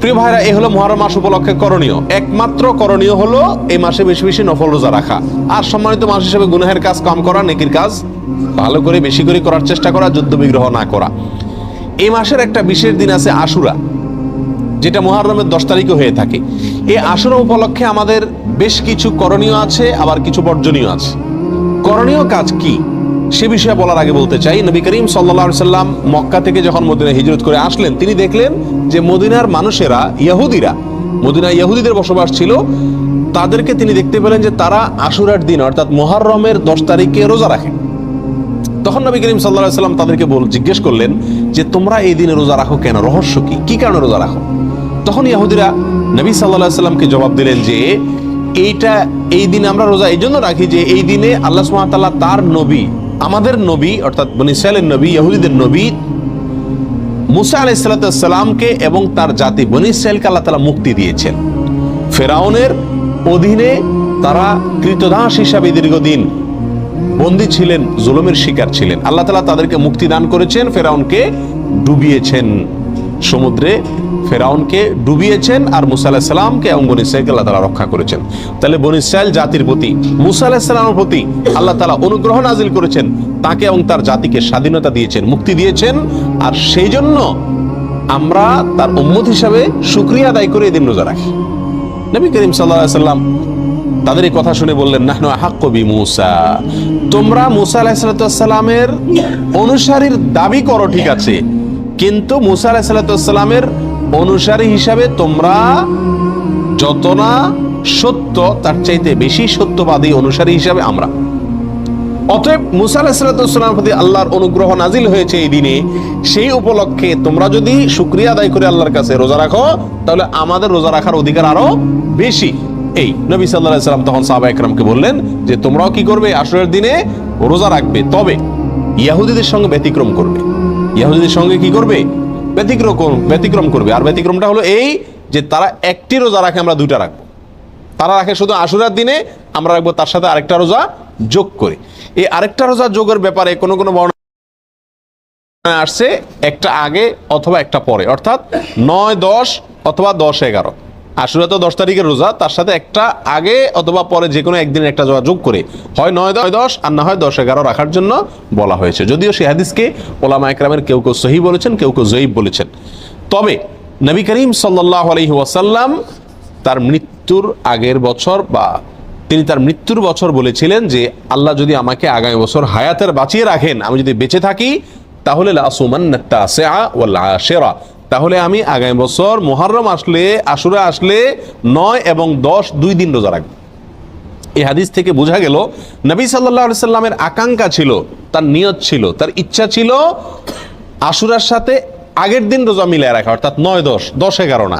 প্রিয় ভাইরা, এই হলো মুহররম মাস উপলক্ষে করণীয়। একমাত্র করণীয় হলো এই মাসে বেশি বেশি নফল রোজা রাখা, আর সম্মানিত মাস হিসেবে গুনাহের কাজ কম করা, নেকির কাজ ভালো করে বেশি করে করার চেষ্টা করা, যুদ্ধ বিগ্রহ না করা। এই মাসের একটা বিশেষ দিন আছে আশুরা, যেটা মুহররমের 10 তারিখে হয়ে থাকে। এই আশুরা উপলক্ষে আমাদের বেশ কিছু করণীয় আছে, আবার কিছু বর্জনীয় আছে। করণীয় কাজ কি সে বিষয়ে বলার আগে বলতে চাই, নবী করিম সাল্লাল্লাহু আলাইহি সাল্লাম মক্কা থেকে যখন মদিনায় হিজরত করে আসলেন, তিনি দেখলেন যে মদিনার মানুষেরা, ইহুদিরা, মদিনায় ইহুদিদের বসবাস ছিল, তাদেরকে তিনি দেখতে পেলেন যে তারা আশুরার দিন অর্থাৎ মুহররমের 10 তারিখে রোজা রাখে। তখন নবী করিম সাল্লাল্লাহু আলাইহি সাল্লাম তাদেরকে জিজ্ঞেস করলেন যে তোমরা এই দিনে রোজা রাখো কেন, রহস্য কি কারণে রোজা রাখো? তখন ইহুদিরা নবী সাল্লাল্লাহু আলাইহি সাল্লামকে জবাব দিলেন যে এই দিনে আমরা রোজা এই জন্য রাখি যে এই দিনে আল্লাহ সুবহানাহু ওয়া তাআলা তার নবী, আমাদের নবী অর্থাৎ বনী ইসরাঈলের নবী, ইহুদিদের নবী মুসা আলাইহিস সালামকে এবং তার জাতি বনী ইসরাঈলকে আল্লাহ তাআলা মুক্তি দিয়েছেন। ফেরাউনের অধীনে তারা কৃতদাস হিসাবে দীর্ঘদিন বন্দী ছিলেন, জুলুমের শিকার ছিলেন। আল্লাহ তাআলা তাদেরকে মুক্তি দান করেছেন, ফেরাউনকে ডুবিয়েছেন, সমুদ্রে ফেরাউনকে ডুবিয়েছেন, আর মুসা আলাইহিস সালামকে এবং বনী ইসরাঈলকে আল্লাহ তাআলা রক্ষা করেছেন। তাহলে বনী ইসরাঈল জাতির প্রতি, মুসা আলাইহিস সালামের প্রতি আল্লাহ তাআলা অনুগ্রহ নাজিল করেছেন, তাকে এবং তার জাতিকে স্বাধীনতা দিয়েছেন, মুক্তি দিয়েছেন। আর সেই জন্য আমরা তার উম্মত হিসাবে শুকরিয়া আদায় করে এই দিন রোজা রাখি। নবী করিম সাল্লাল্লাহু আলাইহি সাল্লাম তাদের এই কথা শুনে বললেন, নাহনু আহাক্কু বিমূসা, তোমরা মুসা আলাইহিস সালামের অনুসারীর দাবি করো ঠিক আছে, কিন্তু মুসা আলাইহিস সালামের অনুসারী হিসাবে তোমরা যত না সত্য, তার চাইতে বেশি সত্যবাদী অনুসারী হিসাবে আমরা। অতএব মুসা আলাইহিস সালামের প্রতি আল্লাহর অনুগ্রহ নাজিল হয়েছে এই দিনে, সেই উপলক্ষে তোমরা যদি শুকরিয়া আদায় করে আল্লাহর কাছে রোজা রাখো, তাহলে আমাদের রোজা রাখার অধিকার আরো বেশি। এই নবী সাল্লাল্লাহু আলাইহি সাল্লাম তখন সাহাবা একরামকে বললেন যে তোমরাও কি করবে, আশুরার দিনে রোজা রাখবে, তবে ইহুদিদের সঙ্গে ব্যতিক্রম করবে। ইহুদিদের সঙ্গে কি করবে? ব্যতিক্রম করবে। আর ব্যতিক্রমটা হলো এই যে তারা একটি রোজা রাখে, আমরা দুইটা রাখবো। তারা রাখে শুধু আশুরার দিনে, আমরা রাখবো তার সাথে আরেকটা রোজা যোগ করে। এই আরেকটা রোজা যোগের ব্যাপারে কোনো বর্ণনা আসছে একটা আগে অথবা একটা পরে, অর্থাৎ 9, 10 অথবা 10, 11। আশুরা তো 10 তারিখের রোজা, তার সাথে একটা আগে অথবা পরে যে কোনো একদিনের একটা রোজা যোগ করে হয় 9, 10 আর না হয় 10, 11 রাখার জন্য বলা হয়েছে। যদিও সেই হাদিসকে ওলামা একরামের কেউ কেউ সহিহ বলেছেন, কেউ কেউ যঈফ বলেছেন। তবে নবী করিম সাল্লাল্লাহু আলাইহি ওয়াসাল্লাম তার মৃত্যুর আগের বছর বা তিনি তার মৃত্যুর বছর বলেছিলেন যে আল্লাহ যদি আমাকে আগামী বছর হায়াতের বাঁচিয়ে রাখেন, আমি যদি বেঁচে থাকি, তাহলে লাসুমান্নাত তাসিআ ওয়াল আশিরা, তাহলে আমি আগামী বছর মুহররম আসলে, আশুরা আসলে 9 এবং 10 2 দিন রোজা রাখবো। এই হাদিস থেকে বোঝা গেল নবী সাল্লাল্লাহু আলাইহি সাল্লামের আকাঙ্ক্ষা ছিল, তার নিয়ত ছিল, তার ইচ্ছা ছিল আশুরার সাথে আগের দিন রোজা মিলায় রাখা, অর্থাৎ 9, 10, 11 না।